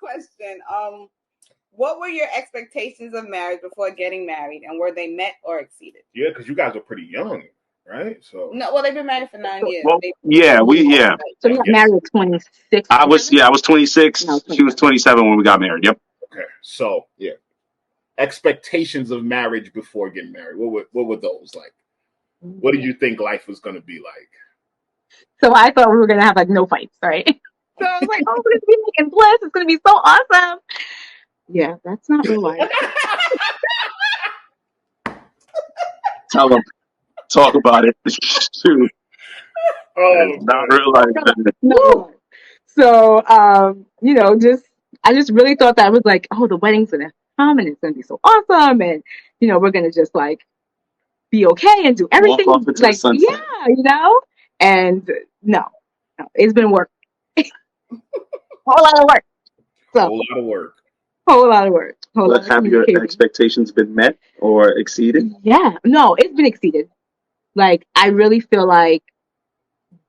question. What were your expectations of marriage before getting married, and were they met or exceeded? Yeah, because you guys are pretty young, right? So no, well, they've been married for 9 years. Well, yeah. So we got married at 26. I was 26. No, She was 27 when we got married. Yep. okay, so yeah, expectations of marriage before getting married. What were those like? What did you think life was going to be like? So I thought we were gonna have like no fights, right? So I was like, oh, we're gonna be making bliss. It's gonna be so awesome. Yeah, that's not real life. Tell them. Talk about it. Shoot. Oh, Not real life. No. So I just really thought that was like, oh, the wedding's gonna come and it's gonna be so awesome, and we're gonna just like be okay and do everything Walk off into the like sunset. and no, it's been work. Whole lot of work. So whole lot of work. whole lot of work. Whole lot But of have your communication. expectations been met or exceeded? Yeah, no, it's been exceeded. Like I really feel like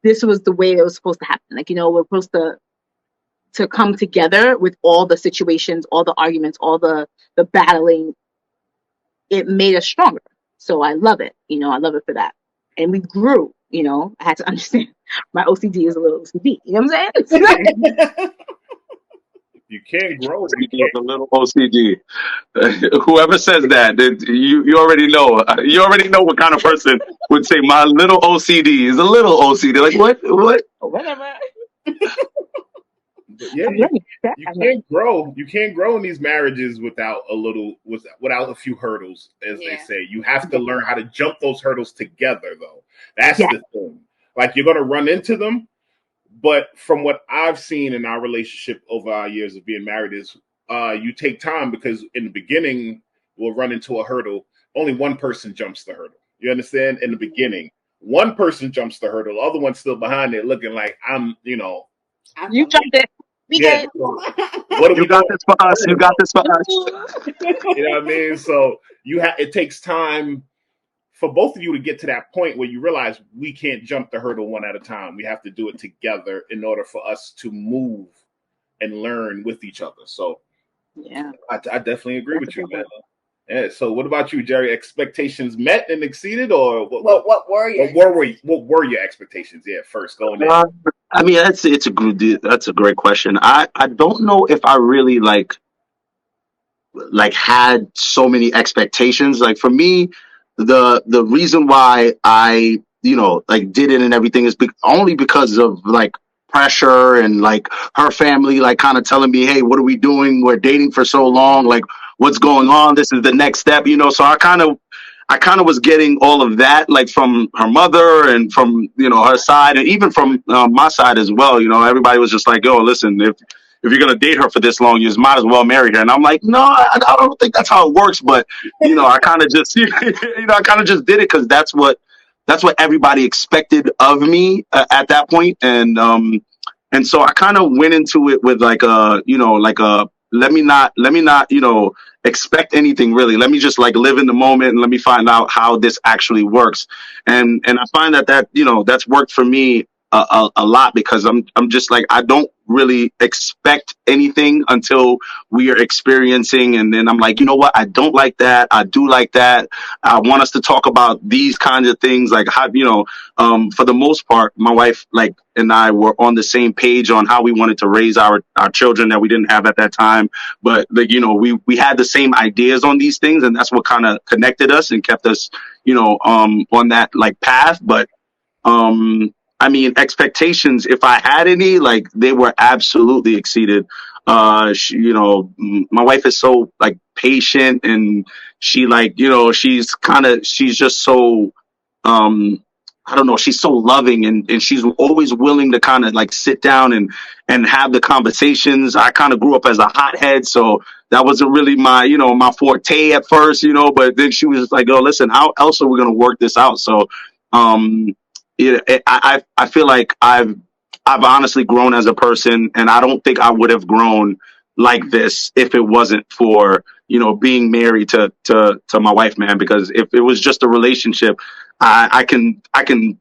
this was the way it was supposed to happen. Like we're supposed to come together with all the situations, all the arguments, all the battling. It made us stronger. So I love it. I love it for that. And we grew. I had to understand my OCD is a little OCD. You know what I'm saying? You can't grow. Speaking of a little OCD, whoever says that, you already know. You already know what kind of person would say my little OCD is a little OCD. Like what? What? Whatever. But yeah, you can't grow. You can't grow in these marriages without a few hurdles, as they say. You have to learn how to jump those hurdles together, though. That's the thing. Like you're gonna run into them, but from what I've seen in our relationship over our years of being married is you take time because in the beginning we'll run into a hurdle. Only one person jumps the hurdle. You understand? In the beginning, one person jumps the hurdle. The other one's still behind it looking like you jumped it. We did. What you got this for us? You got this for us. You know what I mean? So it takes time for both of you to get to that point where you realize we can't jump the hurdle one at a time. We have to do it together in order for us to move and learn with each other. So yeah, I definitely agree with you, man. Yeah. So what about you, Jerry? Expectations met and exceeded, or what were your what were your expectations? Yeah, first going in. I mean, that's a great question. I don't know if I really like had so many expectations. Like for me, the reason why I did it and everything is only because of like pressure and like her family like kind of telling me, hey, what are we doing? We're dating for so long. Like what's going on? This is the next step. So I kind of was getting all of that like from her mother and from her side and even from my side as well. Everybody was just like, yo, listen, if you're gonna date her for this long, you just might as well marry her. And I'm like, no, I don't think that's how it works. But I kind of just I kind of just did it because that's what everybody expected of me at that point. And so I kind of went into it with like a let me not expect anything really. Let me just like live in the moment and let me find out how this actually works. And I find that that's worked for me a lot because I'm just like I don't really expect anything until we are experiencing, and then I'm like, you know what, I don't like that, I do like that, I want us to talk about these kinds of things, like how for the most part my wife and I were on the same page on how we wanted to raise our children that we didn't have at that time, but we had the same ideas on these things, and that's what kind of connected us and kept us on that like path. But I mean, expectations, if I had any, like they were absolutely exceeded. My wife is so like patient, and she she's just so, I don't know, she's so loving, and she's always willing to kind of like sit down and have the conversations. I kind of grew up as a hothead, so that wasn't really my, my forte at first, but then she was just like, oh, listen, how else are we going to work this out? So, I feel like I've honestly grown as a person, and I don't think I would have grown like this if it wasn't for being married to my wife, man. Because if it was just a relationship, I can I can't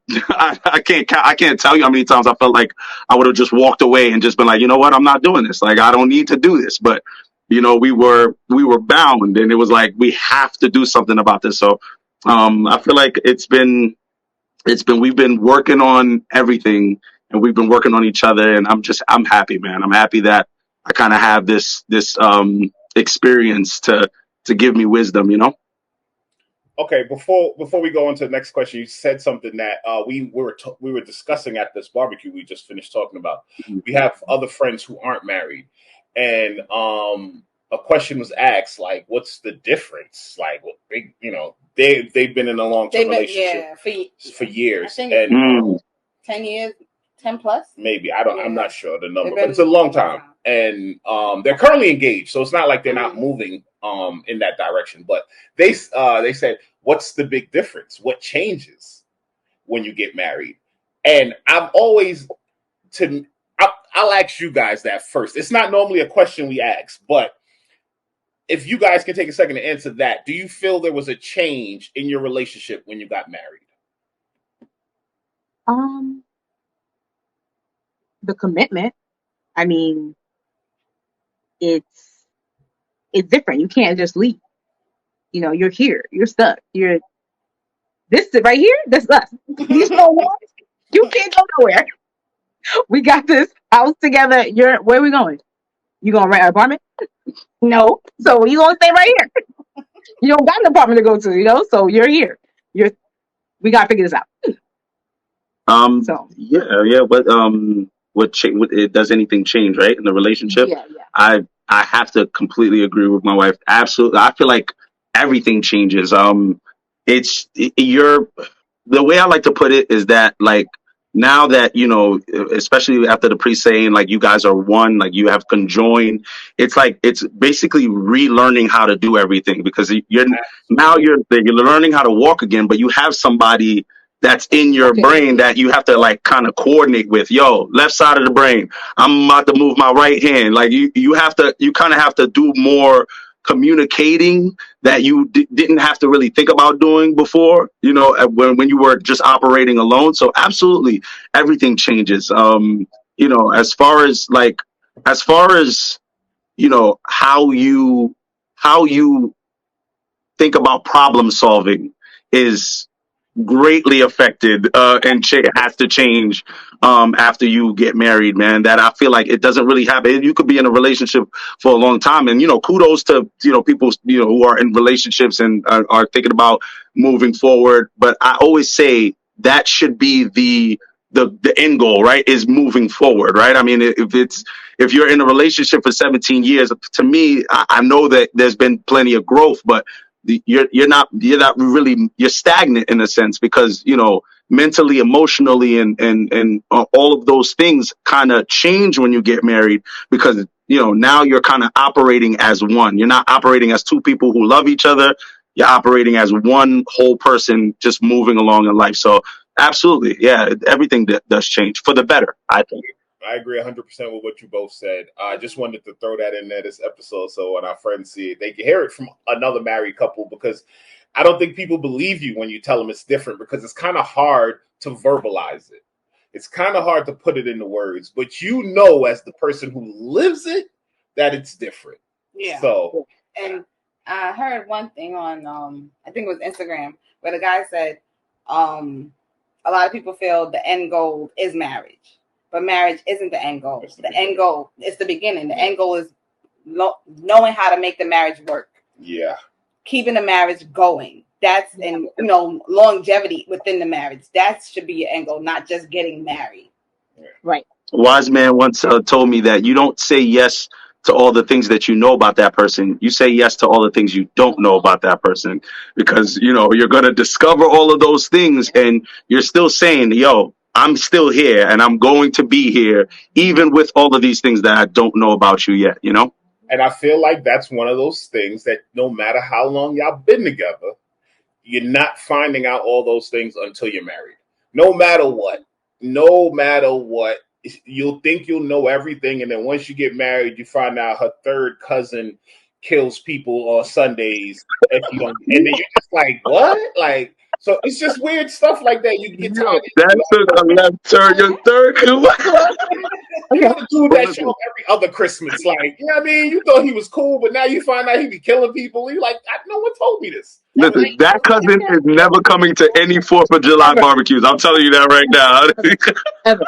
tell you how many times I felt like I would have just walked away and just been like, you know what, I'm not doing this. Like I don't need to do this. But we were bound, and it was like we have to do something about this. So I feel like we've been working on everything, and we've been working on each other, and I'm happy, man. I'm happy that I kind of have this experience to give me wisdom, you know. Okay, before we go on to the next question, you said something that we were discussing at this barbecue we just finished talking about. We have other friends who aren't married, and a question was asked like, "What's the difference?" Like, they've been in a long term relationship for years, I think and 10 years, 10 plus. Maybe I'm not sure the number, but it's a long time, and they're currently engaged, so it's not like they're not moving in that direction. But they said, "What's the big difference? What changes when you get married?" And I've always I'll ask you guys that first. It's not normally a question we ask, but if you guys can take a second to answer that, do you feel there was a change in your relationship when you got married? The commitment. I mean, it's different. You can't just leave. You know, you're here. You're stuck. You're this right here. This us. These four walls. You can't go nowhere. We got this house together. Where are we going? You gonna rent an apartment? No. So you gonna stay right here. You don't got an apartment to go to, you know. So you're here. We gotta figure this out. So Yeah, but does anything change, right, in the relationship? yeah. I have to completely agree with my wife. Absolutely, I feel like everything changes. You're the way I like to put it is that like now that especially after the pre-saying, like you guys are one, like you have conjoined. It's like it's basically relearning how to do everything because you're learning how to walk again, but you have somebody that's in your brain that you have to like kind of coordinate with. Yo, left side of the brain, I'm about to move my right hand. Like you kind of have to do more communicating that you didn't have to really think about doing before, when you were just operating alone. So absolutely everything changes. As far as how you think about problem solving is greatly affected and has to change after you get married, man. That I feel like it doesn't really happen. You could be in a relationship for a long time, and kudos to people who are in relationships and are thinking about moving forward. But I always say that should be the end goal, right? Is moving forward, right? I mean, if you're in a relationship for 17 years, to me, I know that there's been plenty of growth, but you're not really, you're stagnant in a sense because mentally, emotionally, and all of those things kind of change when you get married because now you're kind of operating as one. You're not operating as two people who love each other. You're operating as one whole person just moving along in life. So absolutely, yeah, everything does change for the better, I think. I agree 100% with what you both said. I just wanted to throw that in there this episode so when our friends see it, they can hear it from another married couple because I don't think people believe you when you tell them it's different because it's kind of hard to verbalize it. It's kind of hard to put it into words, but as the person who lives it, that it's different. Yeah. So, and I heard one thing on, I think it was Instagram, where the guy said, a lot of people feel the end goal is marriage. But marriage isn't the end goal. The end goal is the beginning. The end goal is knowing how to make the marriage work. Yeah. Keeping the marriage going. That's longevity within the marriage. That should be your end goal, not just getting married. Right. A wise man once told me that you don't say yes to all the things that you know about that person. You say yes to all the things you don't know about that person because, you're going to discover all of those things and you're still saying, yo, I'm still here and I'm going to be here, even with all of these things that I don't know about you yet, And I feel like that's one of those things that no matter how long y'all been together, you're not finding out all those things until you're married. No matter what, you'll think you'll know everything. And then once you get married, you find out her third cousin kills people on Sundays. And then you're just like, what? Like, So it's just weird stuff like that. You get tired. That took a left turn. Your third. You know the dude that show up every other Christmas. Like, you know what I mean? You thought he was cool, but now you find out he be killing people. You like, no one told me this. Listen, that cousin is never coming to any 4th of July barbecues. I'm telling you that right now. Ever.